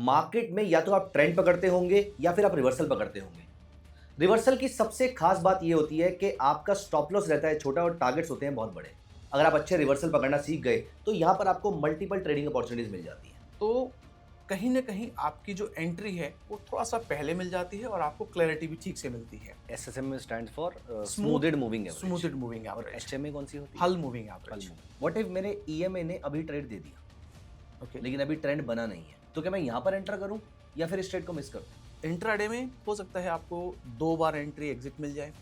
Market में या तो आप ट्रेंड पकड़ते होंगे या फिर आप रिवर्सल पकड़ते होंगे। रिवर्सल की सबसे खास बात यह होती है कि आपका स्टॉप लॉस रहता है छोटा और टारगेट्स होते हैं बहुत बड़े। अगर आप अच्छे रिवर्सल पकड़ना सीख गए तो यहां पर आपको मल्टीपल ट्रेडिंग अपॉर्चुनिटीज मिल जाती हैं। तो कहीं न कहीं आपकी जो एंट्री है, वो थोड़ा-सा पहले मिल जाती है और आपको क्लैरिटी भी ठीक से मिलती है। SSM stands for smooth smoothed moving average. Smoothed moving और एवरेज, एचएमए कौन सी होती है? हल मूविंग हल एवरेज। मूविंग। व्हाट इफ मेरे ईएमए ने अभी ट्रेड दे दिया ओके। लेकिन अभी ट्रेंड बना नहीं है, तो क्या मैं यहां पर एंटर करूं या फिर इस ट्रेड को मिस कर दूं? इंट्राडे में हो सकता है आपको 2 बार एंट्री एग्जिट मिल जाए।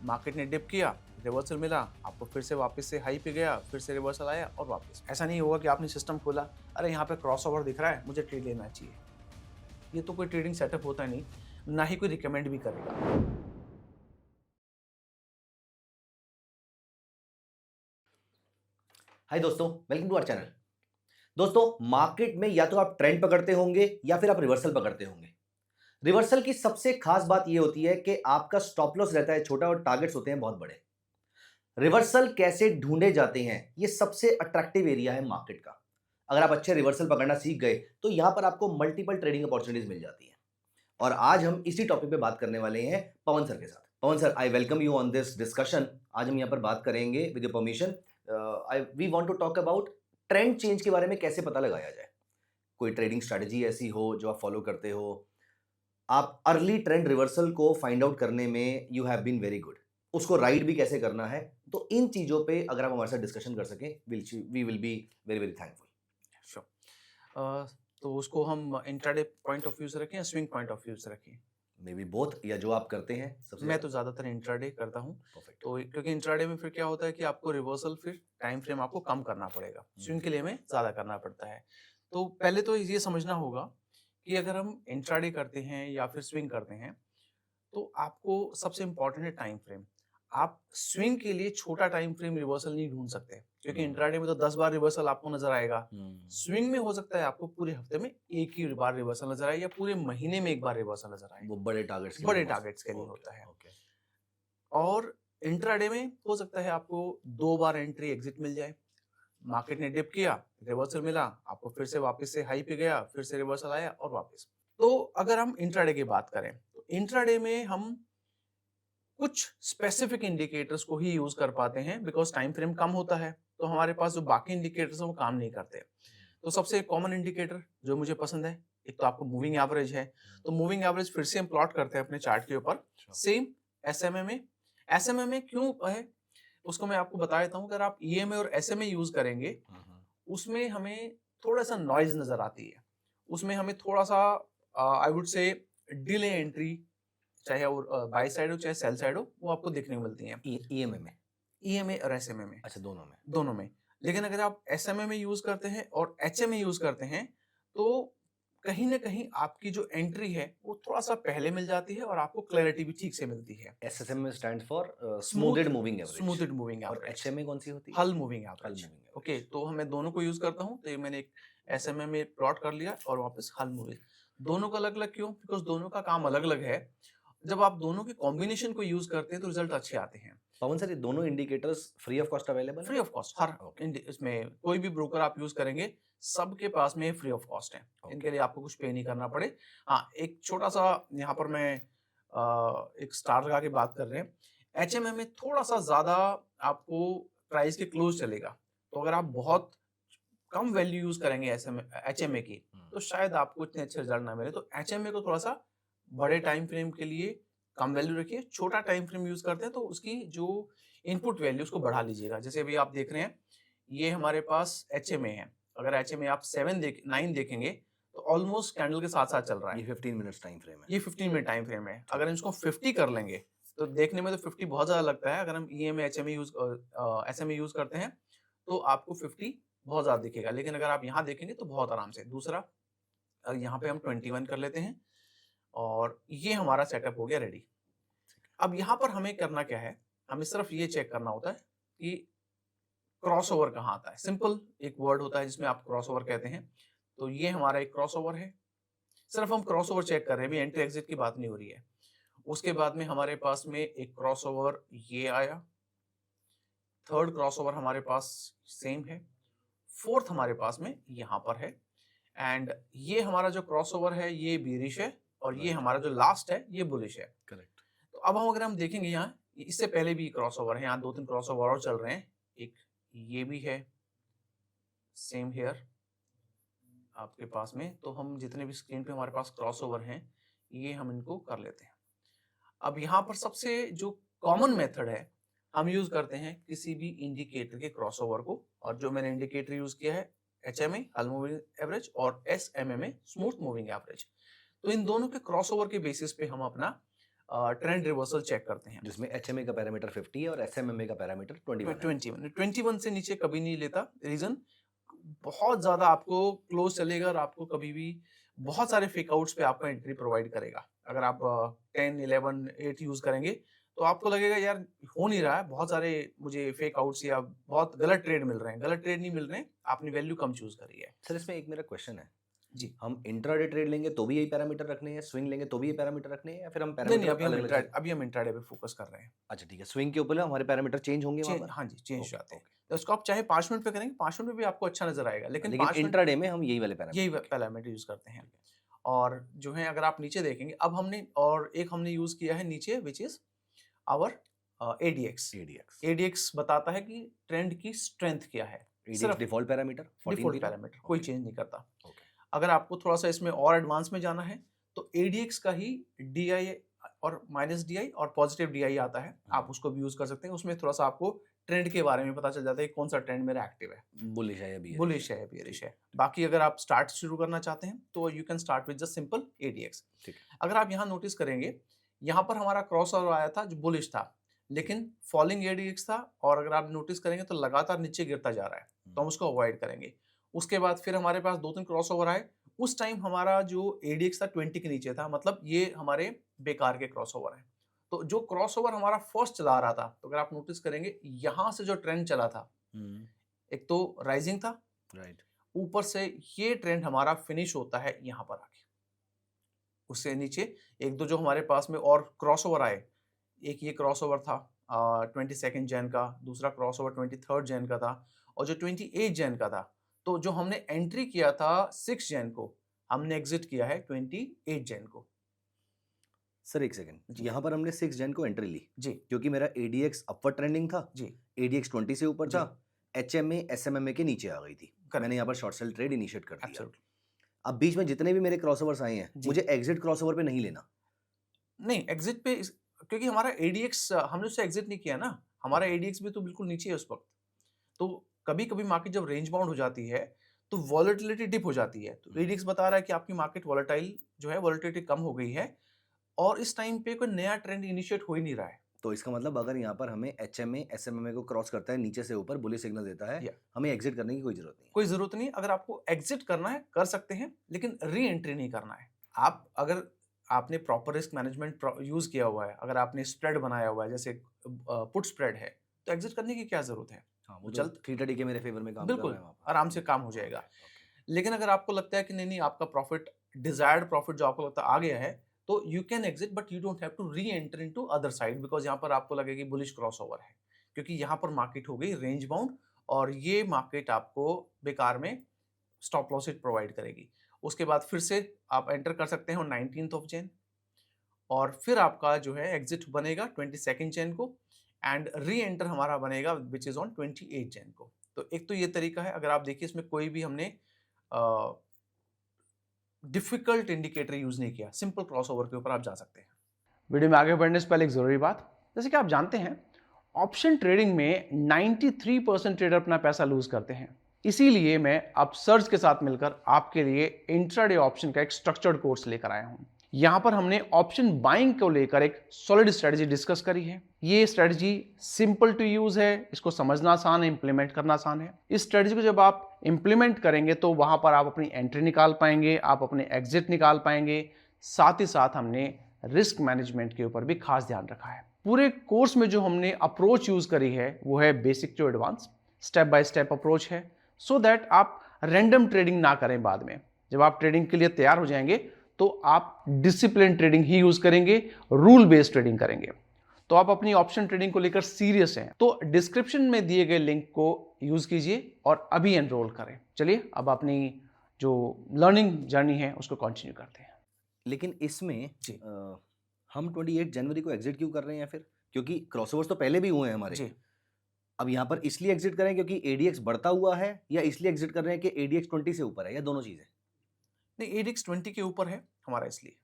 मार्केट ने डिप किया, रिवर्सल मिला, आपको फिर से वापस से हाई पे गया, फिर से रिवर्सल आया और वापस। ऐसा नहीं होगा कि आपने सिस्टम खोला, अरे यहाँ पे क्रॉसओवर दिख रहा है, मुझे ट्रेड लेना चाहिए। ये तो कोई ट्रेडिंग सेटअप होता नहीं, ना ही कोई रिकमेंड भी करेगा। हाय दोस्तों, वेलकम टू आवर चैनल। दोस्तों, मार्केट में या तो आप ट्रेंड पकड़ते होंगे या फिर आप रिवर्सल पकड़ते होंगे। रिवर्सल की सबसे खास बात यह होती है कि आपका स्टॉप लॉस रहता है छोटा और टारगेट्स होते हैं बहुत बड़े। रिवर्सल कैसे ढूंढे जाते हैं, यह सबसे अट्रैक्टिव एरिया है मार्केट का। अगर आप अच्छे रिवर्सल पकड़ना सीख गए तो यहां पर आपको मल्टीपल ट्रेडिंग अपॉर्चुनिटीज मिल जाती हैं। और आज हम इसी टॉपिक पे बात करने वाले हैं पवन सर के साथ। Pawan sir, I welcome you on this discussion. आज हम यहाँ पर बात करेंगे with your permission. I we want to talk about trend change के बारे में, कैसे पता लगाया जाए। कोई ट्रेडिंग स्ट्रेटजी ऐसी हो जो आप फॉलो करते हो, आप अर्ली ट्रेंड रिवर्सल को फाइंड आउट करने में you have been very good, उसको राइड भी कैसे करना है। तो इन चीजों पे अगर आप हमारे साथ डिस्कशन कर सकें, we will be very very thankful. Sure. तो उसको हम इंट्राडे पॉइंट ऑफ व्यू से रखें या स्विंग पॉइंट ऑफ व्यू से रखें? मे बी बोथ, या जो आप करते हैं सबसे मैं तो ज़्यादातर इंट्राडे करता हूँ। परफेक्ट। तो क्योंकि इंट्राडे में फिर क्या होता है कि आपको रिवर्सल फिर टाइम फ्रेम आपको कम करना पड़ेगा। स्विंग के लिए हमें ज़्यादा करना पड़ता है। तो पहले तो ये समझना होगा कि अगर हम इंट्राडे करते हैं या फिर स्विंग करते हैं, तो आपको सबसे इम्पोर्टेंट है टाइम फ्रेम। आप स्विंग के लिए छोटा टाइम फ्रेम रिवर्सल नहीं ढूँढ सकते, क्योंकि इंट्राडे में तो 10 बार रिवर्सल आपको नज़र आएगा। स्विंग में हो सकता है आपको पूरे हफ्ते में 1 ही बार रिवर्सल नज़र आए या पूरे महीने में 1 बार रिवर्सल नज़र आए। वो बड़े टारगेट्स के लिए बड़े मस्त। टारगेट्स के लिए होता है। ओके। और इंट्राडे में हो सकता है आपको 2 बार एंट्री एग्जिट मिल जाए। मार्केट ने डिप किया, रिवर्सल मिला, आपको फिर से वापस से हाई पे गया, फिर से रिवर्सल आया और वापस। तो अगर हम इंट्राडे की बात करें, तो इंट्राडे में हम कुछ स्पेसिफिक इंडिकेटर्स को ही यूज कर पाते हैं, बिकॉज टाइम फ्रेम कम होता है, तो हमारे पास जो बाकी इंडिकेटर्स हैं वो काम नहीं करते। तो सबसे कॉमन इंडिकेटर जो मुझे पसंद है, एक तो आपको मूविंग एवरेज है। तो मूविंग एवरेज फिर से हम प्लॉट करते हैं अपने चार्ट के ऊपर, सेम एसएमए में। एसएमए में क्यों है उसको मैं आपको बता देता हूँ। अगर आप ईएमए और एसएमए यूज करेंगे, उसमें हमें थोड़ा सा नॉइज नजर आती है। उसमें हमें थोड़ा सा I would say delay entry, चाहे वो बाय साइड हो चाहे सेल साइड हो, वो आपको देखने को मिलती हैं ईएमए में। ईएमए और एसएमए में, अच्छा, दोनों में। दोनों में। लेकिन अगर आप एसएमए में यूज करते हैं और एचएमए यूज करते हैं, तो कहीं ना कहीं आपकी जो एंट्री है वो थोड़ा सा पहले मिल जाती है और आपको क्लैरिटी भी ठीक से मिलती है। SSM stands for smoothed moving average. Smoothed moving और एवरेज। एचएमए कौन सी होती है? हल मूविंग हल एवरेज। Moving average. ओके, तो मैं दोनों को यूज करता हूँ। तो ये मैंने एक एसएमए में प्लॉट कर लिया और वापस हल मूविंग। दोनों का अलग अलग क्यों? बिकॉज दोनों का काम अलग अलग है। जब आप दोनों के कॉम्बिनेशन को यूज करते हैं तो रिजल्ट अच्छे आते हैं। पवन सर, ये दोनों indicators free of cost available free of cost, हर इसमें कोई भी ब्रोकर आप यूज करेंगे, सबके पास में फ्री ऑफ कॉस्ट है। इनके लिए आपको कुछ पे नहीं करना पड़े। हाँ, एक छोटा सा यहाँ पर मैं एक स्टार लगा के बात कर रहे हैं। एचएमए में थोड़ा सा ज्यादा आपको प्राइस के क्लोज चलेगा। तो अगर आप बहुत कम वैल्यू यूज करेंगे एचएमए की, तो शायद आपको इतने अच्छे रिजल्ट ना मिले। तो एचएमए को थोड़ा सा बड़े टाइम फ्रेम के लिए कम वैल्यू रखिए। छोटा टाइम फ्रेम यूज करते हैं तो उसकी जो इनपुट वैल्यू उसको बढ़ा लीजिएगा। जैसे अभी आप देख रहे हैं, ये हमारे पास एचएमए है। अगर एचएमए आप 9 देखेंगे तो ऑलमोस्ट कैंडल के साथ साथ चल रहा है। ये 15 मिनट्स टाइम फ्रेम है। ये 15 मिनट टाइम फ्रेम है। अगर इसको 50 कर लेंगे तो देखने में तो 50 बहुत ज्यादा लगता है। अगर हम EMA HMA use SMA use करते हैं तो आपको 50 बहुत ज्यादा दिखेगा। लेकिन अगर आप यहाँ देखेंगे तो बहुत आराम से। दूसरा, यहाँ पे हम 21 कर लेते हैं और ये हमारा सेटअप हो गया रेडी। अब यहाँ पर हमें करना क्या है, हमें सिर्फ ये चेक करना होता है कि क्रॉसओवर कहाँ आता है। सिंपल एक वर्ड होता है जिसमें आप क्रॉसओवर कहते हैं। तो ये हमारा एक क्रॉसओवर है। सिर्फ हम क्रॉसओवर चेक कर रहे हैं, भी एंट्री एग्जिट की बात नहीं हो रही है। उसके बाद में हमारे पास में एक क्रॉसओवर ये आया। थर्ड क्रॉसओवर हमारे पास सेम है। फोर्थ हमारे पास में यहाँ पर है। एंड ये हमारा जो क्रॉसओवर है ये बेरिश है और ये हमारा जो लास्ट है ये बुलिश है। करेक्ट। तो अब अगर हम देखेंगे यहाँ, इससे पहले भी क्रॉसओवर है, यहाँ 2-3 क्रॉसओवर और चल रहे हैं। एक ये भी है, सेम हेयर आपके पास में। तो हम जितने भी स्क्रीन पे हमारे पास क्रॉसओवर हैं ये हम इनको कर लेते हैं। अब यहाँ पर सबसे जो कॉमन मेथड है, हम यूज करते हैं किसी भी इंडिकेटर के क्रॉसओवर को, और जो मैंने इंडिकेटर यूज किया है HMA हल मूविंग एवरेज और SMMA स्मूथ मूविंग एवरेज। तो इन दोनों के क्रॉसओवर के बेसिस पे हम अपना ट्रेंड रिवर्सल चेक करते हैं, जिसमें HMA का पैरामीटर 50 है और SMMA का पैरामीटर 21 है। 21 से नीचे कभी नहीं लेता। रीजन, बहुत ज्यादा आपको क्लोज चलेगा और आपको कभी भी बहुत सारे फेक आउट्स पे आपको एंट्री प्रोवाइड करेगा। अगर आप 10, 11, 8 यूज करेंगे तो आपको लगेगा यार हो नहीं रहा है, बहुत सारे मुझे फेक आउट्स या बहुत गलत ट्रेड मिल रहे हैं। गलत ट्रेड नहीं मिल रहे हैं, आपने वैल्यू कम चूज करी है। सर इसमें एक मेरा क्वेश्चन है जी, हम इंट्राडे ट्रेड लेंगे तो भी यही पैरामीटर रखने हैं, स्विंग लेंगे तो भी ये पैरामीटर रखने हैं, या फिर हम नहीं पैरामीटर अभी हम इंट्राडे पे फोकस कर रहे हैं। अच्छा ठीक है, स्विंग के ऊपर हमारे पैरामीटर चेंज होंगे वहां पर। हाँ जी, चेंज हो ओके, जाते हैं। तो इसको आप चाहे 5 मिनट पे करेंगे, 5 मिनट में भी आपको अच्छा नजर आएगा, लेकिन 5 मिनट इंट्राडे में हम यही वाले यही पैरामीटर पैरामीटर यूज करते हैं। और जो है अगर आप नीचे देखेंगे, अब हमने और एक हमने यूज किया है नीचे, which is our ADX। ADX बताता है कि ट्रेंड की स्ट्रेंथ क्या है, सिर्फ डिफॉल्ट पैरामीटर, डिफॉल्ट पैरामीटर, कोई Okay. चेंज नहीं करता। ओके। अगर आपको थोड़ा सा इसमें और एडवांस में जाना है तो ADX का ही DI और -DI और पॉजिटिव DI आता है, आप उसको भी यूज कर सकते हैं। उसमें थोड़ा सा आपको ट्रेंड के बारे में पता चल जाता है कि कौन सा ट्रेंड मेरा एक्टिव है, बुलिश है या bearish बुलिश है, बेरिश है। बाकी अगर आप स्टार्ट शुरू करना चाहते हैं तो you can start with just simple ADX। ठीक अगर आप यहाँ नोटिस करेंगे, यहाँ पर हमारा क्रॉस ओवर आया था जो बुलिश था, लेकिन फॉलिंग ADX था, और अगर आप नोटिस करेंगे तो लगातार नीचे गिरता जा रहा है, तो हम उसको अवॉइड करेंगे। उसके बाद फिर हमारे पास 2-3 क्रॉस ओवर आए, उस टाइम हमारा जो ADX था 20 के नीचे था, मतलब ये हमारे बेकार के क्रॉस ओवर हैं। तो जो क्रॉस ओवर हमारा फर्स्ट चला रहा था, तो अगर आप नोटिस करेंगे यहाँ से जो ट्रेंड चला था, एक तो राइजिंग था, राइट, ऊपर से ये ट्रेंड हमारा फिनिश होता है यहाँ पर आके। उससे नीचे एक दो जो हमारे पास में और क्रॉस ओवर आए, एक ये क्रॉस ओवर था 22 जैन का, दूसरा क्रॉस ओवर 23 जैन का था, और जो 28 जैन का था। तो जो हमने एंट्री किया था 6 जैन को, हमने एग्जिट किया है 28 जैन को। सर एक सेकंड, जी। यहाँ पर हमने 6 जन को एंट्री ली जी क्योंकि मेरा ADX अपवर्ड ट्रेंडिंग था, जी, ADX 20 से ऊपर जी। था, HMA SMMA के नीचे आ गई थी, Correct. मैंने यहाँ पर शॉर्ट सेल ट्रेड इनिशिएट कर दिया। एब्सोल्युटली। अब बीच में जितने भी मेरे क्रॉसओवर्स आए हैं, जी। मुझे एग्जिट क्रॉसओवर पे नहीं लेना। नहीं, एग्जिट पे क्योंकि हमारा ADX हमने उससे एग्जिट नहीं किया ना, हमारा ADX भी तो बिल्कुल नीचे है उस वक्त। तो कभी कभी मार्केट जब रेंज बाउंड हो जाती है तो वॉलेटिलिटी डिप हो जाती है, तो ADX बता रहा है कि आपकी मार्केट वॉलेटाइल जो है, वॉलेटिलिटी कम हो गई है, और इस टाइम पे कोई नया ट्रेंड इनिशिएट हो ही नहीं रहा है। तो इसका मतलब अगर यहाँ पर हमें HMA SMMA को क्रॉस करता है, नीचे से ऊपर बुलिश सिग्नल देता है, Yeah. हमें एग्जिट करने की कोई जरूरत नहीं है। कोई जरूरत नहीं, अगर आपको एग्जिट करना है कर सकते हैं, लेकिन री एंट्री नहीं करना है। आप अगर आपने प्रॉपर रिस्क मैनेजमेंट यूज किया हुआ है, अगर आपने स्प्रेड बनाया हुआ है, जैसे पुट स्प्रेड है, तो एग्जिट करने की क्या जरूरत है, हाँ, वो चल 330 के मेरे फेवर में काम कर बिल्कुल रहा है वहाँ पर। आराम से काम हो जाएगा। लेकिन अगर आपको लगता है कि नहीं आपका प्रॉफिट, डिजायर्ड प्रॉफिट जो आपको लगता है आ गया है, तो you can exit, but you don't have to reenter into other side, because यहाँ पर आपको लगेगी बुलिश क्रॉस ओवर है, क्योंकि यहाँ पर मार्केट हो गई रेंज बाउंड, और ये मार्केट आपको बेकार में स्टॉप लॉस प्रोवाइड करेगी। उसके बाद फिर से आप एंटर कर सकते हैं 19 जैन, और फिर आपका जो है एग्जिट बनेगा 22 जैन को, एंड री एंटर हमारा बनेगा विच इज ऑन 28 जैन को। तो एक तो ये तरीका है, अगर आप देखिए इसमें कोई भी हमने डिफिकल्ट इंडिकेटर यूज नहीं किया, सिंपल क्रॉसओवर के ऊपर आप जा सकते हैं। वीडियो में आगे बढ़ने से पहले एक जरूरी बात, जैसे कि आप जानते हैं ऑप्शन ट्रेडिंग में 93% ट्रेडर अपना पैसा लूज करते हैं, इसीलिए मैं अब सर्च के साथ मिलकर आपके लिए इंट्राडे ऑप्शन का एक स्ट्रक्चर्ड कोर्स लेकर आया हूं। यहां पर हमने ऑप्शन बाइंग को लेकर एक सॉलिड स्ट्रेटजी डिस्कस करी है। ये स्ट्रेटजी सिंपल टू यूज है, इसको समझना आसान है, इंप्लीमेंट करना आसान है। इस स्ट्रेटजी को जब आप इंप्लीमेंट करेंगे तो वहां पर आप अपनी एंट्री निकाल पाएंगे, आप अपने एग्जिट निकाल पाएंगे। साथ ही साथ हमने रिस्क मैनेजमेंट के ऊपर भी खास ध्यान रखा है। पूरे कोर्स में जो हमने अप्रोच यूज करी है वो है basic to advance, step by step approach है, सो दैट आप रैंडम ट्रेडिंग ना करें। बाद में जब आप ट्रेडिंग के लिए तैयार हो जाएंगे तो आप डिसिप्लिन ट्रेडिंग ही यूज करेंगे, रूल बेस्ड ट्रेडिंग करेंगे। तो आप अपनी ऑप्शन ट्रेडिंग को लेकर सीरियस हैं तो डिस्क्रिप्शन में दिए गए लिंक को यूज कीजिए और अभी एनरोल करें। चलिए अब अपनी जो लर्निंग जर्नी है उसको कंटिन्यू करते हैं। लेकिन इसमें जी। हम 28 जनवरी को एग्जिट क्यों कर रहे हैं फिर? क्योंकि क्रॉसओवर्स तो पहले भी हुए हैं हमारे। जी। अब यहाँ पर इसलिए एग्जिट करें क्योंकि एडीएक्स बढ़ता हुआ है, या इसलिए एग्जिट कर रहे हैं कि एडीएक्स 20 से ऊपर है, या दोनों चीजें? नहीं, एडिक्स 20 के ऊपर है हमारा, इसलिए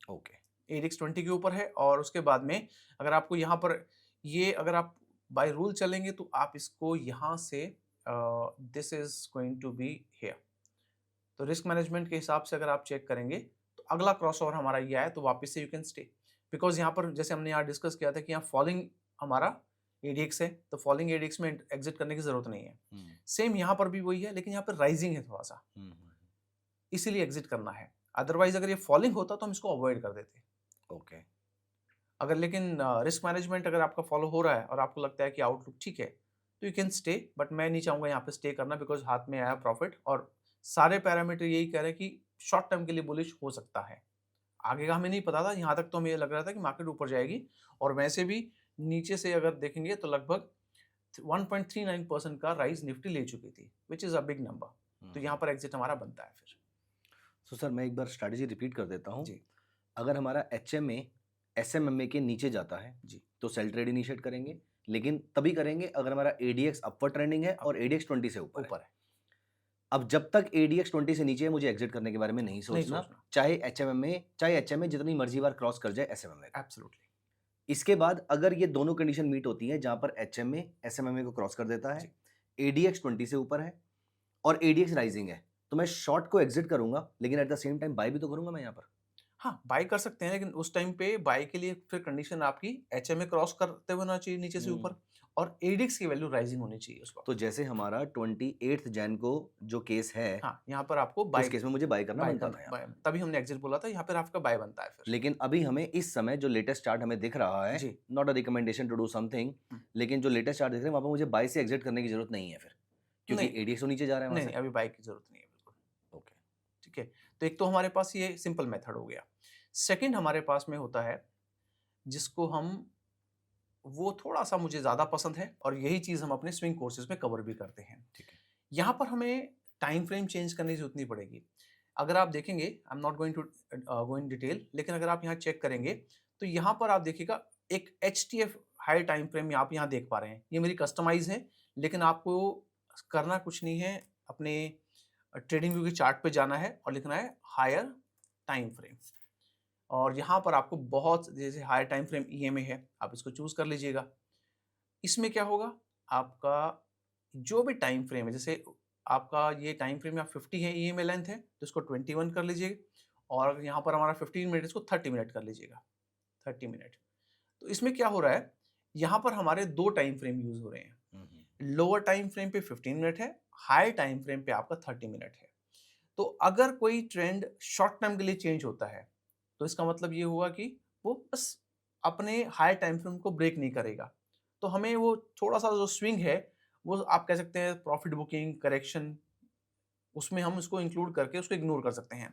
ओके। एडिक्स 20 के ऊपर है। और उसके बाद में अगर आपको यहाँ पर ये अगर आप बाय रूल चलेंगे तो आप इसको यहाँ से this is going to be here. तो रिस्क मैनेजमेंट के हिसाब से अगर आप चेक करेंगे तो अगला क्रॉसओवर हमारा ये आया तो वापस से यू कैन स्टे, बिकॉज यहाँ पर जैसे हमने यहाँ डिस्कस किया था कि यहाँ फॉलिंग हमारा एडीएक्स है, तो फॉलिंग एडीएक्स में एग्जिट करने की जरूरत नहीं है। सेम यहाँ पर भी वही है, लेकिन यहाँ पर राइजिंग है थोड़ा सा, इसीलिए एग्जिट करना है। अदरवाइज अगर ये फॉलिंग होता तो हम इसको अवॉइड कर देते। ओके। अगर लेकिन रिस्क मैनेजमेंट अगर आपका फॉलो हो रहा है और आपको लगता है कि आउटलुक ठीक है तो यू कैन स्टे, बट मैं नहीं चाहूंगा यहाँ पे स्टे करना, बिकॉज हाथ में आया प्रॉफिट और सारे पैरामीटर यही कह रहे हैं कि शॉर्ट टर्म के लिए बुलिश हो सकता है। आगे का हमें नहीं पता था, यहाँ तक तो हमें ये लग रहा था कि मार्केट ऊपर जाएगी, और वैसे भी नीचे से अगर देखेंगे तो लगभग 1.39% का राइज निफ्टी ले चुकी थी, विच इज अ बिग नंबर। तो यहाँ पर एग्जिट हमारा बनता है फिर। सो सर मैं एक बार स्ट्रैटेजी रिपीट कर देता हूँ। जी। अगर हमारा एचएमए एसएमएमए के नीचे जाता है जी। तो सेल ट्रेड इनिशिएट करेंगे, लेकिन तभी करेंगे अगर हमारा एडीएक्स अपवर्ड ट्रेंडिंग है और एडीएक्स 20 से ऊपर है। अब जब तक एडीएक्स 20 से नीचे है मुझे एग्जिट करने के बारे में नहीं सोचना, चाहे एचएमए जितनी मर्जी बार क्रॉस कर जाए एसएमएमए। एब्सोल्युटली। इसके बाद अगर ये दोनों कंडीशन मीट होती है जहां पर एचएमए एसएमएमए को क्रॉस कर देता है, एडीएक्स 20 से ऊपर है और एडीएक्स राइजिंग है, तो मैं शॉर्ट को एग्जिट करूंगा, लेकिन at the same time buy भी तो करूंगा मैं यहाँ पर। हाँ, बाय कर सकते हैं, लेकिन उस टाइम पे बाय के लिए फिर कंडीशन आपकी एचएमए क्रॉस करते होना चाहिए नीचे से ऊपर, और एडिक्स की वैल्यू राइजिंग होनी चाहिए उसको। तो जैसे हमारा 28 जैन को जो केस है, हाँ, यहाँ पर आपको बाय, उस केस में मुझे बाय करना बनता था यहाँ पर। तभी हमने एग्जिट बोला था, यहाँ पर आपका बाय बनता है फिर। लेकिन अभी हमें इस समय जो लेटेस्ट चार्ट हमें दिख रहा है, जी। Not a recommendation to do something, लेकिन जो लेटेस्ट चार्ट दिख रहे हैं वहां पर मुझे बाय से एग्जिट करने की जरूरत नहीं है फिर, क्योंकि एडीएक्स तो नीचे जा रहा है वहां नहीं, से। अभी बाय की जरूरत नहीं है बिल्कुल। ओके, ठीक है, तो एक तो हमारे पास ये सिंपल मेथड हो गया। सेकंड हमारे पास में होता है जिसको हम, वो थोड़ा सा मुझे ज्यादा पसंद है और यही चीज हम अपने स्विंग कोर्सेज में कवर भी करते हैं। ठीक है। यहाँ पर हमें टाइम फ्रेम चेंज करने की जरूरत नहीं पड़ेगी। अगर आप देखेंगे, I am not going to go in detail, लेकिन अगर आप यहाँ चेक करेंगे तो यहाँ पर आप देखिएगा एक HTF हाई टाइम फ्रेम आप यहाँ देख पा रहे हैं। ये मेरी कस्टमाइज है, लेकिन आपको करना कुछ नहीं है, अपने ट्रेडिंग व्यू के चार्ट पे जाना है और लिखना है हायर टाइम फ्रेम, और यहाँ पर आपको बहुत, जैसे हायर टाइम फ्रेम EMA है, आप इसको चूज कर लीजिएगा। इसमें क्या होगा, आपका जो भी टाइम फ्रेम है, जैसे आपका ये टाइम फ्रेम यहाँ 50 है, EMA लेंथ है, तो इसको 21 कर लीजिए, और यहाँ पर हमारा 15 मिनट, इसको 30 मिनट कर लीजिएगा, 30 मिनट। तो इसमें क्या हो रहा है, यहाँ पर हमारे दो टाइम फ्रेम यूज हो रहे हैं। लोअर टाइम फ्रेम पे 15 मिनट है, हाई टाइम फ्रेम पे आपका 30 मिनट है। तो अगर कोई ट्रेंड शॉर्ट टर्म के लिए चेंज होता है तो इसका मतलब ये हुआ कि वो बस अपने हाई टाइम फ्रेम को ब्रेक नहीं करेगा, तो हमें वो थोड़ा सा जो स्विंग है वो आप कह सकते हैं प्रॉफिट बुकिंग करेक्शन, उसमें हम उसको इंक्लूड करके उसको इग्नोर कर सकते हैं।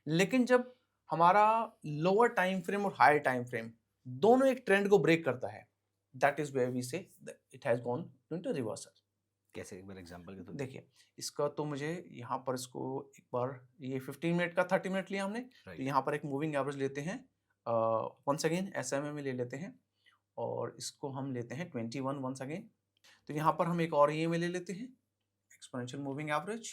लेकिन जब हमारा लोअर टाइम फ्रेम और हायर टाइम फ्रेम दोनों एक ट्रेंड को ब्रेक करता है, दैट इज वेयर वी से it has gone into reversal. कैसे, एक बार एग्जांपल के तो देखिए, इसका तो मुझे यहाँ पर इसको एक बार, ये 15 मिनट का 30 मिनट लिया हमने, तो यहाँ पर एक मूविंग एवरेज लेते हैं, वंस अगेन SMA में ले लेते हैं, और इसको हम लेते हैं 21 वंस अगेन। तो यहाँ पर हम एक और EMA ले लेते हैं, एक्सपोनेंशियल मूविंग एवरेज,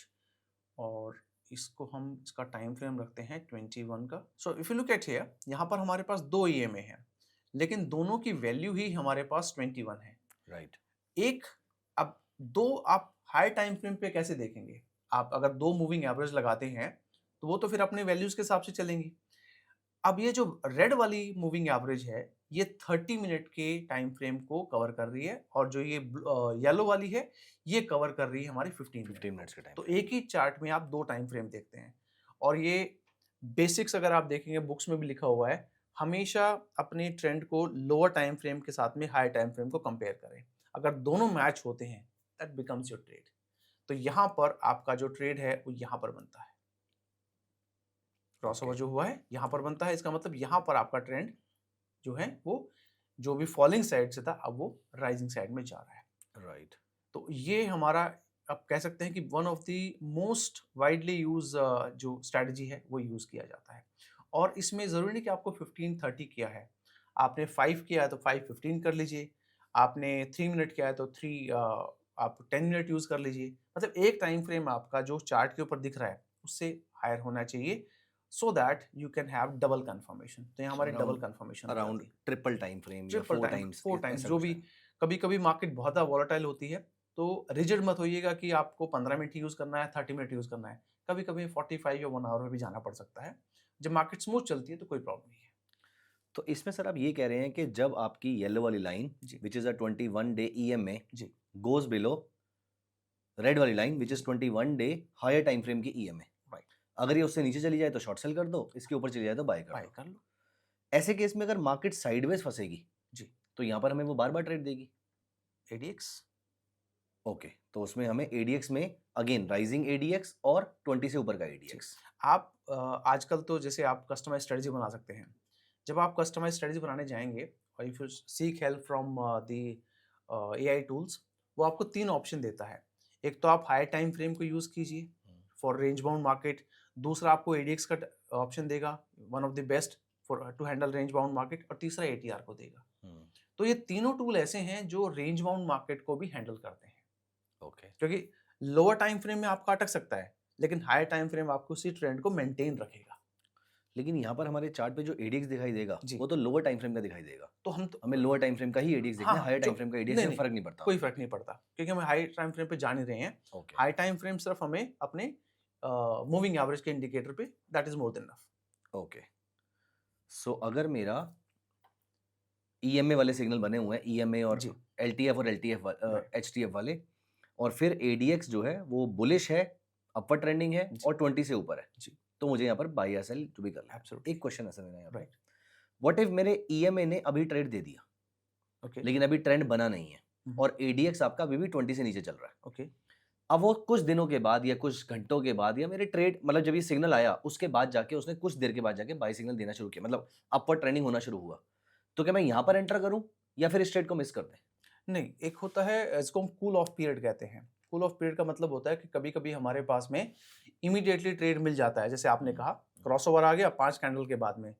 और इसको हम, इसका टाइम फ्रेम रखते हैं 21 का। So if you look at here, यहाँ पर हमारे पास दो EMA हैं, लेकिन दोनों की वैल्यू ही हमारे पास 21 है। राइट। एक, अब दो आप हाई टाइम फ्रेम पे कैसे देखेंगे, आप अगर दो मूविंग एवरेज लगाते हैं तो वो तो फिर अपने वैल्यूज के हिसाब से चलेंगी। अब ये जो रेड वाली मूविंग एवरेज है ये 30 मिनट के टाइम फ्रेम को कवर कर रही है, और जो ये येलो वाली है ये कवर कर रही है हमारी 15 मिनट्स के टाइम। तो एक ही चार्ट में आप दो टाइम फ्रेम देखते हैं, और ये बेसिक्स अगर आप देखेंगे बुक्स में भी लिखा हुआ है, हमेशा अपने ट्रेंड को लोअर टाइम फ्रेम के साथ में हाई टाइम फ्रेम को कंपेयर करें। अगर दोनों मैच होते हैं दैट बिकम्स योर ट्रेड। तो यहाँ पर आपका जो ट्रेड है वो यहाँ पर बनता है, क्रॉसओवर जो हुआ है यहाँ पर बनता है, इसका मतलब यहाँ पर आपका ट्रेंड जो है वो जो भी फॉलिंग साइड से था अब वो राइजिंग साइड में जा रहा है। राइट। तो ये हमारा आप कह सकते हैं कि one of the most widely use जो स्ट्रैटेजी है वो यूज़ किया जाता है। और इसमें ज़रूरी नहीं कि आपको 15-30 किया है, आपने 5 किया है तो 5-15 कर लीजिए, आपने 3 मिनट किया है तो 3 आप 10 मिनट यूज़ कर लीजिए। मतलब एक टाइम फ्रेम आपका जो चार्ट के ऊपर दिख रहा है उससे हायर होना चाहिए, so that you can have double confirmation. तो यहाँ हमारी डबल कंफर्मेशन हो अराउंड जाती है। ट्रिपल टाइम फ्रेम या triple four time, times 4 times ऐसा जो कुछ भी। है। कभी-कभी मार्केट बहुत ज़्यादा वोलेटाइल होती है, तो रिजिड मत होइएगा कि आपको 15 मिनट यूज़ करना है, 30 मिनट यूज़ करना है। कभी-कभी 45 या 1 आवर में भी जाना पड़ सकता है। जब मार्केट स्मूथ चलती है तो कोई प्रॉब्लम नहीं है। तो इसमें सर आप ये कह रहे हैं कि जब आपकी येलो वाली लाइन जी, which is a 21 day EMA जी, गोज बिलो रेड वाली लाइन विच इज जी, 21 डे हायर टाइम फ्रेम की ईएमए, राइट, अगर ये उससे नीचे चली जाए तो शॉर्ट सेल कर दो, इसके ऊपर चली जाए तो बाय कर बाय दो। कर लो। ऐसे केस में अगर मार्केट साइडवेज फंसेगी जी, तो यहाँ पर हमें वो बार बार ट्रेड देगी। एडीएक्स। ओके, तो उसमें हमें एडीएक्स में अगेन राइजिंग एडीएक्स और 20 से ऊपर का जी, एडीएक्स। आप आजकल तो जैसे आप कस्टमाइज़ स्ट्रेटजी बना सकते हैं। जब आप कस्टमाइज़ स्ट्रेटजी बनाने जाएँगे और if you seek help from the AI tools, वो आपको 3 ऑप्शन देता है। एक तो आप हायर टाइम फ्रेम को यूज़ कीजिए फॉर रेंज बाउंड मार्केट। दूसरा आपको एडीएक्स का ऑप्शन देगा, one of the best for to handle range bound market, और तीसरा एटीआर को देगा। तो ये तीनों टूल ऐसे हैं जो रेंज बाउंड मार्केट को भी हैंडल करते हैं। ओके, क्योंकि लोअर टाइम फ्रेम में आपका अटक सकता है, लेकिन हायर टाइम फ्रेम आपको उसी ट्रेंड को मेंटेन रखेगा। लेकिन यहाँ पर हमारे चार्ट पे जो एडीएक्स दिखाई देगा जी, वो तो लोअर टाइम फ्रेम का दिखाई देगा। तो हम तो हमें लोअर टाइम फ्रेम का ही एडीएक्स देखना है, हाँ, हायर टाइम जो फ्रेम का एडीएक्स नहीं, में नहीं, फर्क नहीं पड़ता। कोई फ़र्क नहीं पड़ता, क्योंकि हम हाई टाइम फ्रेम पे जा नहीं रहे हैं। ओके, हाई टाइम फ्रेम सिर्फ हमें अपने मूविंग एवरेज के इंडिकेटर पे, that is more than enough. Okay. So अगर मेरा ईएमए वाले सिग्नल बने हुए हैं, ईएमए और जी, एलटीएफ और एलटीएफ राइट, एचटीएफ वाले, और फिर एडीएक्स जो है वो बुलिश है, अपर ट्रेंडिंग है जी, और 20 से ऊपर है, जी, तो मुझे यहाँ पर बाय या सेल जो भी करना है। एब्सोल्युटली, एक क्वेश्चन है सर मेरा यहाँ पे, राइट, व्हाट इफ मेरे ईएमए ने अभी ट्रेड दे दिया ओके, लेकिन अभी ट्रेंड बना नहीं है हुँ, और एडीएक्स आपका अभी भी 20 से नीचे चल रहा है। ओके, अब वो कुछ दिनों के बाद या कुछ घंटों के बाद या मेरे ट्रेड मतलब जब ये सिग्नल आया उसके बाद जाके उसने कुछ देर के बाद जाके बाय सिग्नल देना शुरू किया, मतलब अपवर्ड ट्रेंडिंग होना शुरू हुआ, तो क्या मैं यहाँ पर एंटर करूँ या फिर इस ट्रेड को मिस कर दें? नहीं, एक होता है इसको हम कूल ऑफ पीरियड कहते हैं। कूल ऑफ पीरियड का मतलब होता है कि कभी-कभी हमारे पास में इमीडिएटली ट्रेड मिल जाता है। जैसे आपने कहा क्रॉसओवर आ गया 5 कैंडल के बाद में।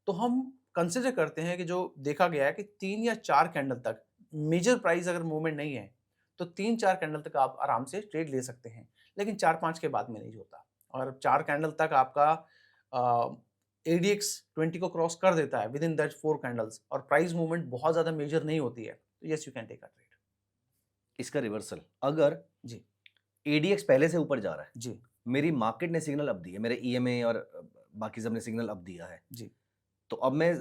तो हम कंसीडर करते हैं कि जो देखा गया है कि 3 या 4 कैंडल तक मेजर प्राइस अगर मूवमेंट नहीं है, तो 3-4 कैंडल तक आप आराम से ट्रेड ले सकते हैं। लेकिन 4-5 के बाद में नहीं होता। और 4 कैंडल तक आपका एडीएक्स 20 को क्रॉस कर देता है विदिन दैट 4 कैंडल्स, और प्राइस मूवमेंट बहुत ज़्यादा मेजर नहीं होती है, तो yes you can take a trade. इसका रिवर्सल अगर जी, एडीएक्स पहले से ऊपर जा रहा है, जी, मेरी मार्केट ने सिग्नल अब दी है, मेरे ईएमए और बाकी सब ने सिग्नल अब दिया है, जी। तो अब मैं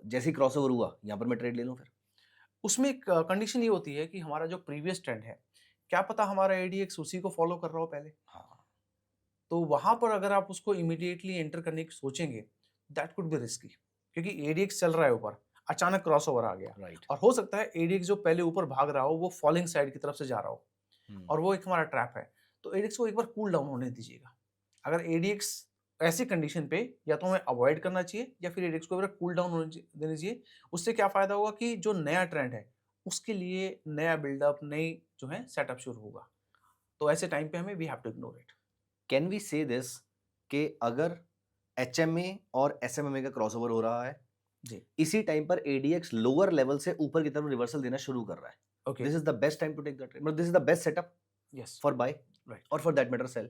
जैसे ही क्रॉसओवर हुआ यहाँ पर मैं ट्रेड ले लूँ फिर? उसमें एक कंडीशन ये होती है कि हमारा जो प्रीवियस ट्रेंड है, क्या पता हमारा एडीएक्स उसी को फॉलो कर रहा हो पहले। हाँ, तो वहाँ पर अगर आप उसको इमीडिएटली एंटर करने की सोचेंगे, दैट कुड बी रिस्की, क्योंकि एडीएक्स चल रहा है ऊपर, अचानक क्रॉसओवर आ गया, राइट। और हो सकता है एडीएक्स जो पहले ऊपर भाग रहा हो, वो फॉलिंग साइड की तरफ से जा रहा हो, और वो एक हमारा ट्रैप है। तो एडीएक्स को एक बार कूल डाउन होने दीजिएगा। अगर एडीएक्स ऐसी कंडीशन पे या तो हमें अवॉइड करना चाहिए या फिर एडीएक्स को एक बार कूल डाउन होने देना चाहिए। उससे क्या फ़ायदा होगा कि जो नया ट्रेंड है, उसके लिए नया बिल्डअप, नई जो है सेटअप शुरू होगा। तो ऐसे टाइम पे हमें we have to ignore it. Can we say this कि अगर एचएमए और एसएमएमए का क्रॉसओवर हो रहा है, जी, इसी टाइम पर एडीएक्स लोअर लेवल से ऊपर की तरफ रिवर्सल देना शुरू कर रहा है, okay, this is the best time to take the trade, मतलब this is the best setup yes, for buy right. और फॉर दैट मैटर सेल।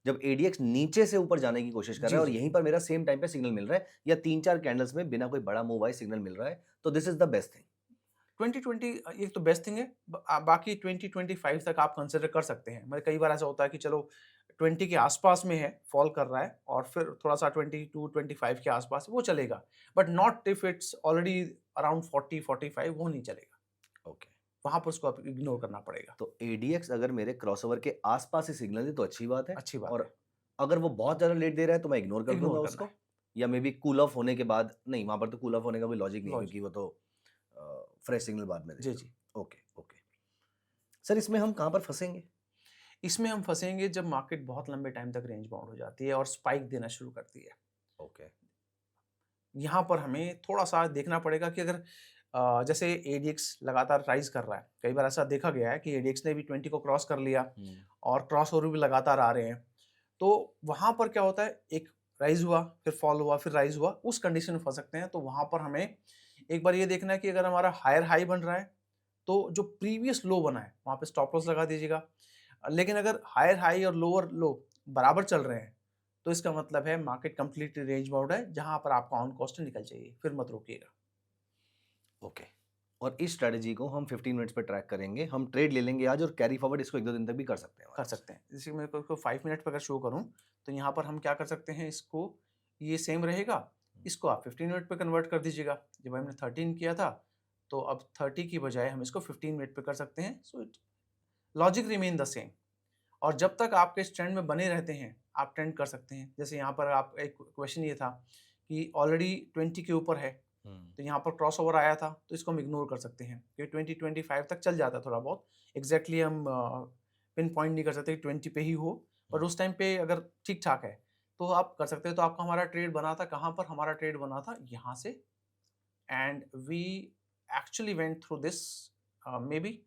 जब एडीएक्स नीचे से ऊपर जाने की कोशिश कर रहा जी, है और जी। यहीं पर मेरा सेम टाइम पे सिग्नल मिल रहा है या 3-4 कैंडल्स में बिना कोई बड़ा मूव आए सिग्नल मिल रहा है, तो this is the best thing. 2020 एक तो बेस्ट थिंग है। बाकी 2025 तक आप कंसिडर कर सकते हैं। मतलब कई बार ऐसा होता है कि चलो 20 के आसपास में है, फॉल कर रहा है, और फिर थोड़ा-सा 22-25 के आसपास वो चलेगा। But not if it's already around 40-45, वो नहीं चलेगा। ओके, वहाँ पर उसको आप इग्नोर करना पड़ेगा। तो एडीएक्स अगर मेरे क्रॉसओवर के आसपास ही सिग्नल दे तो अच्छी बात है, अच्छी बात है। और अगर वो बहुत ज़्यादा लेट दे रहा है तो मैं इग्नोर कर इग्नोर दूंगा करना उसको, है। या मे बी कूल ऑफ होने के बाद, नहीं वहाँ पर तो कूल ऑफ होने का कोई लॉजिक नहीं है लॉजिक। क्योंकि वो तो फ्रेश सिग्नल बाद में जी, देगा। जी। Okay, okay. सर इसमें हम कहाँ पर फंसेंगे? इसमें हम फँसेंगे जब मार्केट बहुत लंबे टाइम तक रेंज बाउंड हो जाती है और स्पाइक देना शुरू करती है। ओके, यहाँ पर हमें थोड़ा-सा देखना पड़ेगा कि अगर जैसे एडीएक्स लगातार राइज कर रहा है, कई बार ऐसा देखा गया है कि एडीएक्स ने भी 20 को क्रॉस कर लिया और क्रॉस ओवर भी लगातार आ रहे हैं। तो वहाँ पर क्या होता है, एक राइज हुआ, फिर फॉल हुआ, फिर राइज हुआ, उस कंडीशन में फंस सकते हैं। तो वहाँ पर हमें एक बार ये देखना है कि अगर हमारा हायर हाई बन रहा है तो जो प्रीवियस लो बना है वहाँ पे स्टॉप लॉस लगा दीजिएगा। लेकिन अगर हायर हाई और लोअर लो बराबर चल रहे हैं तो इसका मतलब है मार्केट कंप्लीटली रेंज बाउंड है, जहाँ पर आपका ऑन कॉस्ट निकल जाइए, फिर मत रोकिएगा। ओके। और इस स्ट्रेटजी को हम 15 मिनट्स पे ट्रैक करेंगे, हम ट्रेड ले लेंगे आज और कैरी फॉरवर्ड इसको 1-2 दिन तक भी कर सकते हैं कर आराम से। सकते हैं। जैसे मैं इसको 5 मिनट पे अगर शो करूँ, तो यहाँ पर हम क्या कर सकते हैं, इसको ये सेम रहेगा, इसको आप 15 मिनट पे कन्वर्ट कर दीजिएगा। जब हमने 13 किया था, तो अब 30 की बजाय हम इसको 15 मिनट पे कर सकते हैं। So it logic remain the same. और जब तक आपके इस ट्रेंड में बने रहते हैं, आप ट्रेंड कर सकते हैं। जैसे यहाँ पर आप एक क्वेश्चन ये था कि ऑलरेडी 20 के ऊपर है, तो यहाँ पर क्रॉस ओवर आया था, तो इसको हम इग्नोर कर सकते हैं कि 20-25 तक चल जाता है थोड़ा बहुत। एग्जैक्टली हम पिन पॉइंट नहीं कर सकते कि 20 पे ही हो, पर उस टाइम पे अगर ठीक ठाक है तो आप कर सकते हैं। तो आपका हमारा ट्रेड बना था कहाँ पर, हमारा ट्रेड बना था यहाँ से, and we actually went through this, maybe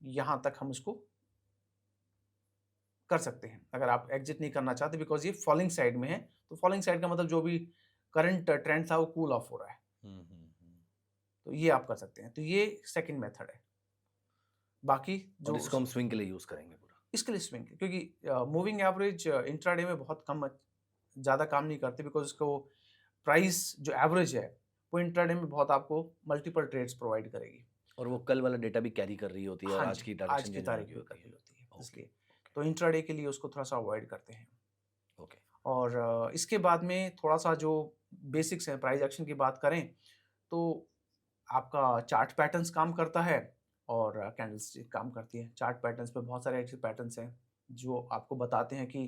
यहाँ तक हम इसको कर सकते हैं अगर आप एग्जिट नहीं करना चाहते, बिकॉज ये फॉलिंग साइड में है। तो फॉलिंग साइड का मतलब जो भी करंट ट्रेंड था वो कूल ऑफ हो रहा है, तो ये आप कर सकते हैं। तो ये सेकंड मेथड है। बाकी और जो इसको हम स्विंग के लिए यूज करेंगे पूरा। इसके लिए स्विंग, क्योंकि मूविंग एवरेज इंट्राडे में बहुत कम ज़्यादा काम नहीं करते, बिकॉज इसको प्राइस जो एवरेज है वो इंट्राडे में बहुत आपको मल्टीपल ट्रेड्स प्रोवाइड करेगी। और वो कल वाला डेटा भी कैरी कर रही होती है और हाँ आज जी, की आज डायरेक्शन की चेंज तारीख होने की में होती कर है। रही होती है, ओके, इसलिए तो इंट्राडे के लिए उसको थोड़ा सा अवॉइड करते हैं। ओके। और इसके बाद में थोड़ा सा जो बेसिक्स हैं प्राइस एक्शन की बात करें, तो आपका चार्ट पैटर्न्स काम करता है और कैंडलस्टिक काम करती है। चार्ट पैटर्न्स पे बहुत सारे ऐसे पैटर्न्स हैं जो आपको बताते हैं कि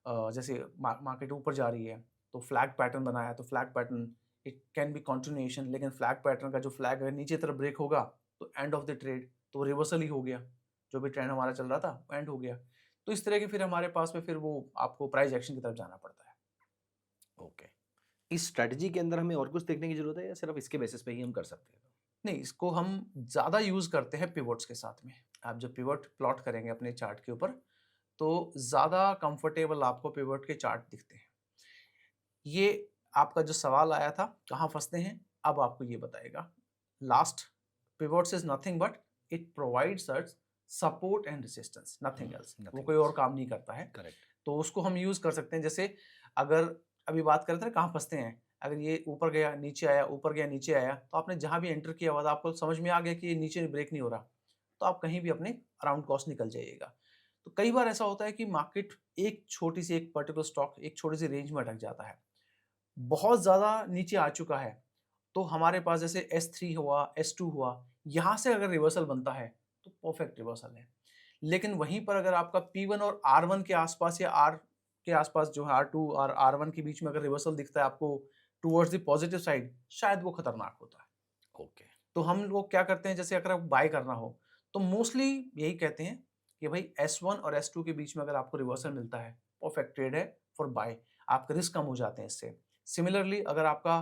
जैसे मार्केट ऊपर जा रही है तो फ्लैग पैटर्न बनाया है, तो flag pattern it can be continuation, लेकिन फ्लैग पैटर्न का जो फ्लैग अगर नीचे तरफ ब्रेक होगा तो एंड ऑफ द ट्रेड, तो रिवर्सल ही हो गया। जो भी ट्रेंड हमारा चल रहा था वो एंड हो गया। तो इस तरह के फिर हमारे पास में फिर वो आपको प्राइस एक्शन की तरफ जाना पड़ता है। ओके। इस स्ट्रेटजी के अंदर हमें और कुछ देखने की जरूरत है या सिर्फ इसके बेसिस पे ही हम कर सकते हैं? नहीं, इसको हम ज़्यादा यूज़ करते हैं पिवोट्स के साथ में। आप जब पिवट प्लॉट करेंगे अपने चार्ट के ऊपर, तो ज़्यादा कंफर्टेबल आपको पिवट के चार्ट दिखते हैं। ये आपका जो सवाल आया था, कहाँ फँसते हैं? अब आपको ये बताएगा। Last, pivots is nothing but it provides us support and resistance, nothing else. वो nothing कोई else. और काम नहीं करता है। करेक्ट। तो उसको हम यूज़ कर सकते हैं। जैसे अगर अभी बात कर रहे थे ना कहाँ फँसते हैं, अगर ये ऊपर गया, नीचे आया, ऊपर गया, नीचे आया, तो आपने जहाँ भी एंटर किया हुआ था आपको समझ में आ गया कि ये नीचे ब्रेक नहीं हो रहा, तो आप कहीं भी अपने अराउंड कॉस्ट निकल जाइएगा। तो कई बार ऐसा होता है कि मार्केट एक छोटी सी, एक पर्टिकुलर स्टॉक एक छोटी सी रेंज में अटक जाता है, बहुत ज़्यादा नीचे आ चुका है, तो हमारे पास जैसे S3 हुआ, S2 हुआ, यहाँ से अगर रिवर्सल बनता है तो परफेक्ट रिवर्सल है। लेकिन वहीं पर अगर आपका P1 और R1 के आसपास या R के आसपास जो है R2 और R1 के बीच में अगर रिवर्सल दिखता है आपको टुवर्ड्स द पॉजिटिव साइड, शायद वो खतरनाक होता है। ओके। तो हम लोग क्या करते हैं, जैसे अगर आप बाय करना हो तो मोस्टली यही कहते हैं कि भाई S1 और S2 के बीच में अगर आपको रिवर्सल मिलता है, परफेक्ट ट्रेड है फॉर बाय, आपके रिस्क कम हो जाते हैं इससे। सिमिलरली अगर आपका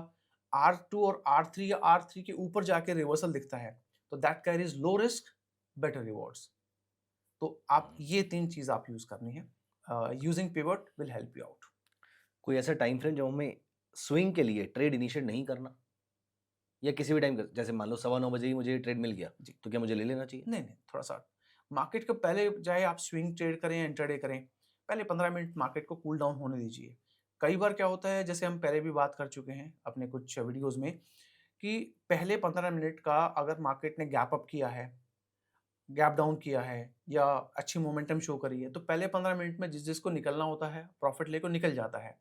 R2 और R3 या R3 के ऊपर जाके रिवर्सल दिखता है, तो that carries low risk, better rewards. तो आप ये 3 चीज़ आप यूज़ करनी है। Using pivot will help you out. कोई ऐसा टाइम फ्रेम जब हमें स्विंग के लिए ट्रेड इनिशिएट नहीं करना, या किसी भी टाइम जैसे मान लो 9:15 ही मुझे ट्रेड मिल गया जी। तो क्या मुझे ले लेना चाहिए? नहीं, थोड़ा-सा मार्केट के पहले, चाहे आप स्विंग ट्रेड करें या इंट्राडे करें, पहले 15 मिनट मार्केट को कूल डाउन होने दीजिए। कई बार क्या होता है, जैसे हम पहले भी बात कर चुके हैं अपने कुछ वीडियोज़ में, कि पहले 15 मिनट का अगर मार्केट ने गैप अप किया है, गैप डाउन किया है या अच्छी मोमेंटम शो करी है, तो पहले 15 मिनट में जिसको निकलना होता है, प्रॉफिट लेकर निकल जाता है।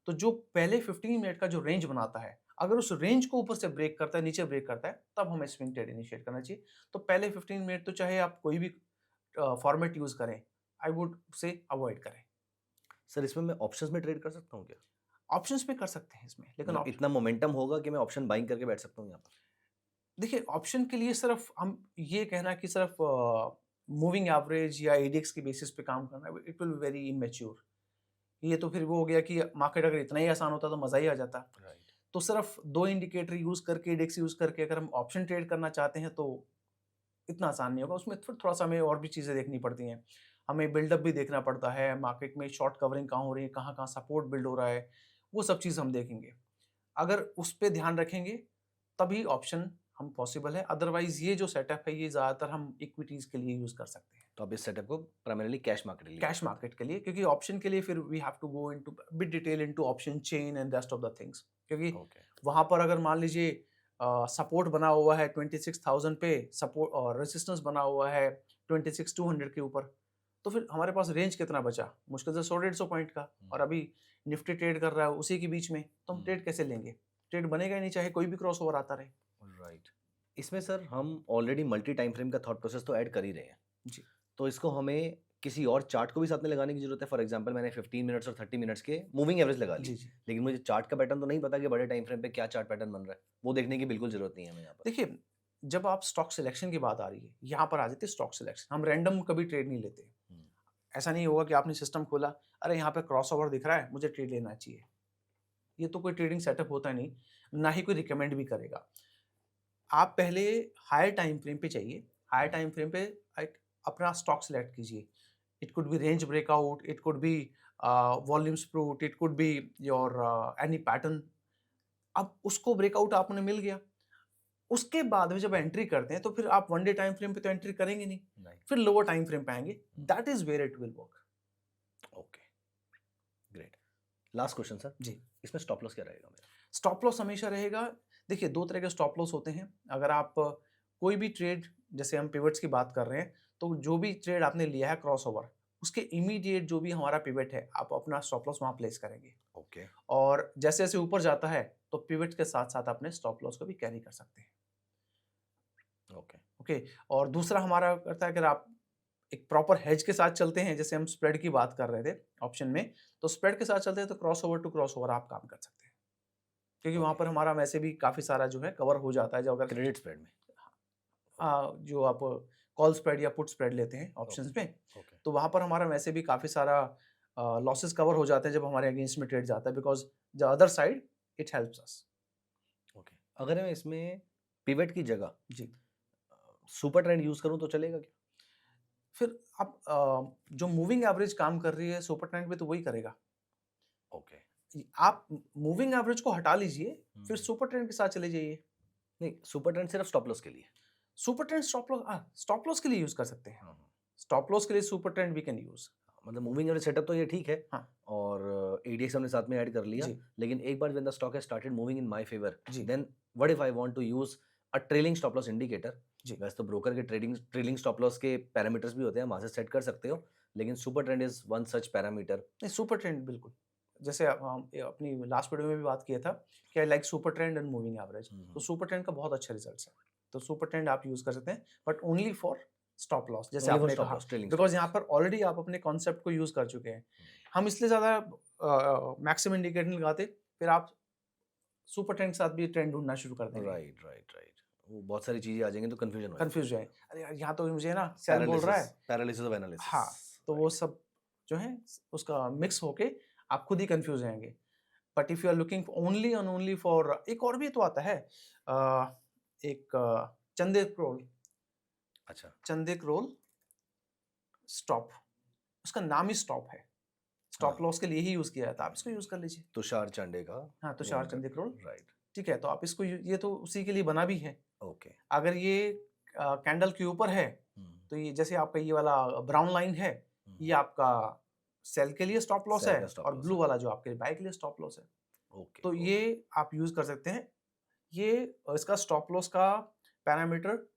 तो जो पहले 15 मिनट का जो रेंज बनाता है, अगर उस रेंज को ऊपर से ब्रेक करता है, नीचे ब्रेक करता है, तब हमें स्विंग ट्रेड इनिशिएट करना चाहिए। तो पहले 15 मिनट तो चाहे आप कोई भी फॉर्मेट यूज़ करें, आई वुड से अवॉइड करें। सर इसमें मैं ऑप्शंस में ट्रेड कर सकता हूँ क्या? ऑप्शंस में कर सकते हैं इसमें, लेकिन मतलब इतना मोमेंटम होगा कि मैं ऑप्शन बाइंग करके बैठ सकता हूँ यहाँ पर? देखिए, ऑप्शन के लिए सिर्फ हम ये कहना कि सिर्फ मूविंग एवरेज या एडीएक्स के बेसिस पे काम करना, it will be very immature. ये तो फिर वो हो गया कि मार्केट अगर इतना ही आसान होता तो मज़ा ही आ जाता। राइट। तो सिर्फ 2 इंडिकेटर यूज़ करके, डिक्स यूज़ करके अगर हम ऑप्शन ट्रेड करना चाहते हैं तो इतना आसान नहीं होगा। उसमें फिर थोड़ा-सा हमें और भी चीज़ें देखनी पड़ती हैं। हमें बिल्डअप भी देखना पड़ता है, मार्केट में शॉर्ट कवरिंग कहाँ हो रही है, कहाँ-कहाँ सपोर्ट बिल्ड हो रहा है, वो सब चीज़ हम देखेंगे। अगर उस पे ध्यान रखेंगे तभी ऑप्शन हम पॉसिबल है, अदरवाइज़ ये जो सेटअप है ये ज़्यादातर हम इक्विटीज़ के लिए यूज़ कर सकते हैं। तो आप इस सेटअप को प्राइमरीली कैश मार्केट के लिए कैश यूज़ करते मार्केट के लिए, क्योंकि ऑप्शन के लिए फिर we have to go into bit detail into option chain and rest of the things, क्योंकि हैं? ओके, वहां पर अगर मान लीजिए सपोर्ट बना हुआ है 26,000 पे, सपोर्ट और रेजिस्टेंस बना हुआ है 26,200 के ऊपर, तो फिर हमारे पास रेंज कितना बचा, मुश्किल से 100-150 पॉइंट का, और अभी निफ्टी ट्रेड कर रहा है उसी के बीच में, तो हम ट्रेड कैसे लेंगे? ट्रेड बनेगा ही नहीं चाहे कोई भी क्रॉस ओवर आता रहे। राइट। इसमें सर हम ऑलरेडी मल्टी टाइम फ्रेम का थॉट प्रोसेस तो ऐड कर ही रहे हैं, जी तो इसको हमें किसी और चार्ट को भी साथ में लगाने की जरूरत है? फॉर एग्जांपल मैंने 15 मिनट्स और 30 मिनट्स के मूविंग एवरेज लगा ली, जी जी लेकिन मुझे चार्ट का पैटर्न तो नहीं पता कि बड़े टाइम फ्रेम पे क्या चार्ट पैटर्न बन रहा है, वो देखने की बिल्कुल जरूरत नहीं है हमें यहाँ पर। देखिए, जब आप स्टॉक सिलेक्शन की बात आ रही है, यहाँ पर आ जाती है स्टॉक सिलेक्शन। हम रैंडम कभी ट्रेड नहीं लेते। हम्म, ऐसा नहीं होगा कि आपने सिस्टम खोला, अरे यहाँ पे क्रॉस ओवर दिख रहा है, मुझे ट्रेड लेना चाहिए। ये तो कोई ट्रेडिंग सेटअप होता नहीं, ना ही कोई रिकमेंड भी करेगा। आप पहले हायर टाइम फ्रेम पे चाहिए, हायर टाइम फ्रेम पे एक अपना स्टॉक सिलेक्ट कीजिए। It could be range breakout, it could be volume spurt, it could be your any pattern. अब उसको ब्रेकआउट आपने मिल गया, उसके बाद में जब एंट्री करते हैं तो फिर आप वन डे टाइम फ्रेम पे तो एंट्री करेंगे नहीं, नहीं, फिर लोअर टाइम फ्रेम पे आएंगे। That is where it will work. Okay, great. Last question sir, जी, इसमें स्टॉप लॉस क्या रहेगा मेरा? स्टॉप लॉस हमेशा रहेगा। देखिए, दो तरह के स्टॉप लॉस होते हैं। अगर आप कोई भी ट्रेड, जैसे हम पिवट्स की बात कर रहे हैं, तो जो भी ट्रेड आपने लिया है क्रॉस ओवर, उसके इमीडिएट जो भी हमारा पिवट है, आप अपना स्टॉप लॉस वहां प्लेस करेंगे। ओके, और जैसे जैसे ऊपर जाता है तो पिवट के साथ साथ अपने स्टॉप लॉस को भी कैरी कर सकते हैं। Okay, okay. और दूसरा हमारा करता है, अगर आप एक प्रॉपर हेज के साथ चलते हैं, जैसे हम स्प्रेड की बात कर रहे थे ऑप्शन में, तो स्प्रेड के साथ चलते हैं तो crossover to crossover आप काम कर सकते हैं, क्योंकि वहां ओके। पर हमारा वैसे भी काफी सारा जो है कवर हो जाता है। जो अगर क्रेडिट स्प्रेड में? जो आप कॉल स्प्रेड या पुट स्प्रेड लेते हैं ऑप्शंस में, ओके, तो वहां पर हमारा वैसे भी काफी सारा लॉसेस कवर हो जाते हैं जब हमारे अगेंस्ट में ट्रेड जाता है, because the other side it helps us. Okay. अगर मैं इसमें पिवट की जगह जी। सुपर ट्रेंड यूज करूं तो चलेगा क्या? फिर आप जो मूविंग एवरेज काम कर रही है सुपर ट्रेंड पे, तो वही करेगा। ओके। आप मूविंग एवरेज को हटा लीजिए, फिर हम्म, सुपर ट्रेंड के साथ चले जाइए। नहीं, सुपर ट्रेंड सिर्फ स्टॉप लॉस के लिए। सुपर ट्रेंड स्टॉप लॉस के लिए यूज कर सकते हैं। हाँ, स्टॉप लॉस के लिए super trend we can use. मतलब मूविंग एवरेज सेटअप तो ये ठीक है, हाँ। और एडीएक्स हमने साथ में ऐड कर लिया, जी लेकिन एक बार when the stock has started moving in my favour, जी then what if I want to use a trailing stop loss indicator? जी। वैसे तो ब्रोकर के ट्रेलिंग स्टॉप लॉस के पैरामीटर्स भी होते हैं, वहां से सेट कर सकते हो, लेकिन super trend is one such parameter. नहीं, सुपर ट्रेंड बिल्कुल, जैसे हम अपनी लास्ट वीडियो में भी बात किया था कि I like super trend and moving average, तो सुपर ट्रेंड का बहुत अच्छा रिजल्ट है। तो सुपर ट्रेंड आप यूज कर सकते हैं, but only for stop loss, जैसे ओनली फॉर आपने स्टॉप कहा, लॉस, ट्रेलिंग स्टॉप बिकॉज यहाँ पर ऑलरेडी आप अपने कॉन्सेप्ट को यूज कर चुके हैं। हम इसलिए ज्यादा मैक्सिमम इंडिकेटर नहीं लगाते, फिर आप सुपर ट्रेंड के साथ भी ट्रेंड ढूंढना शुरू कर देंगे। Right, right, right. वो बहुत सारी चीजें आ जाएंगी तो कंफ्यूजन हो कंफ्यूज जाएगा। जाए, अरे यार यहाँ तो मुझे ना सेल बोल रहा है। Paralysis of analysis. हाँ, तो वो सब जो है उसका मिक्स होके आप खुद ही कंफ्यूज रहेंगे। But if you are looking only on only for, एक और भी तो आता है, एक चंदेक रोल, अच्छा, चंदेक रोल स्टॉप, उसका नाम ही स्टॉप है, स्टॉप हाँ, लॉस के लिए ही यूज किया जाता है, आप इसको यूज कर लीजिए। तुषार चांडे का। हाँ, वो तुषार उनका, चंदेक रोल, राइट। ठीक है, तो आप इसको ये तो उसी के लिए बना भी है। ओके। अगर ये कैंडल के ऊपर है, तो ये जैसे आपका ये वाला ब्राउन लाइन है, ये आपका सेल के लिए स्टॉप लॉस सेल है, का stop और loss ब्लू है। वाला जो आपके बाय के लिए स्टॉप लॉस है। ओके, तो ये आप यूज कर सकते हैं। ये इसका स्टॉप लॉस का पैरामीटर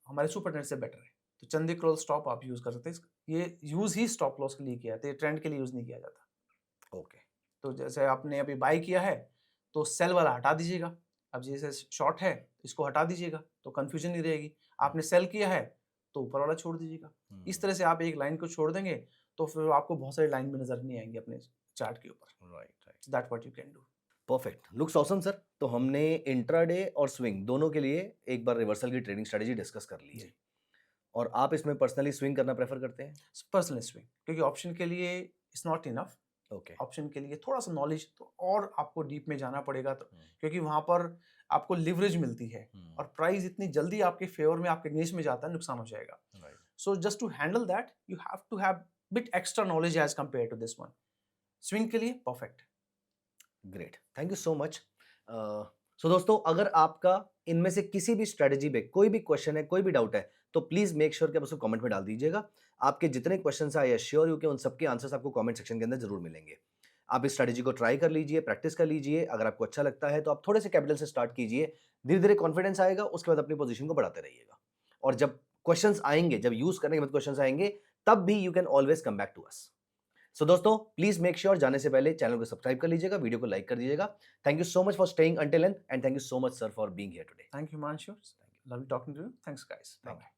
हमारे सुपर ट्रेंड से बेटर है, तो चंदी क्रॉल स्टॉप आप यूज कर सकते हैं। ये यूज ही स्टॉप लॉस के लिए किया जाता है, ट्रेंड के लिए यूज नहीं किया जाता। ओके, तो जैसे आपने अभी बाय किया है, तो सेल वाला हटा दीजिएगा। अब जैसे शॉर्ट है, इसको हटा दीजिएगा तो कंफ्यूजन नहीं रहेगी। आपने सेल किया है तो ऊपर वाला छोड़ दीजिएगा। इस तरह से आप एक लाइन को छोड़ देंगे तो फिर आपको बहुत सारी लाइन भी नजर नहीं आएंगी अपने चार्ट के ऊपर। Right, right. That what you can do. Perfect, looks awesome sir. तो हमने इंट्राडे और स्विंग दोनों के लिए एक बार रिवर्सल की ट्रेडिंग स्ट्रेटजी डिस्कस कर ली है, जी। और आप इसमें पर्सनली स्विंग करना प्रेफर करते हैं? पर्सनल स्विंग, क्योंकि ऑप्शन के लिए it's not enough. Okay. Option के लिए थोड़ा सा नॉलेज तो और आपको डीप में जाना पड़ेगा, तो हम्म, क्योंकि वहां पर आपको लिवरेज मिलती है हम्म, और प्राइस इतनी जल्दी आपके फेवर में, आपके निश में जाता है, नुकसान हो जाएगा. right, So just to handle that, you have to have bit extra knowledge as compared to this one. Swing के लिए perfect. Great, thank you so much. So दोस्तों, अगर आपका इनमें से किसी भी स्ट्रेटजी पे कोई भी क्वेश्चन है, कोई भी डाउट है, तो प्लीज मेक श्योर कि आप उसको कमेंट में डाल दीजिएगा। आपके जितने क्वेश्चन आए, आई श्योर यू कि उन सबके आंसर्स आपको कमेंट सेक्शन के अंदर जरूर मिलेंगे। आप इस स्ट्रेटजी को ट्राई कर लीजिए, प्रैक्टिस कर लीजिए। अगर आपको अच्छा लगता है तो आप थोड़े से कैपिटल से स्टार्ट कीजिए, धीरे धीरे कॉन्फिडेंस आएगा, उसके बाद अपनी पोजीशन को बढ़ाते रहिएगा। और जब क्वेश्चंस आएंगे, जब यूज करने के बाद क्वेश्चंस आएंगे, तब भी you can always come back to us. So दोस्तों, प्लीज मेक श्योर जाने से पहले चैनल को सब्सक्राइब कर लीजिएगा, वीडियो को लाइक कर दीजिएगा। Thank you so much for staying until and thank you so much sir for being here today. Thank you, Manshu. Lovely talking to you. Thanks, guys. Thank Bye-bye.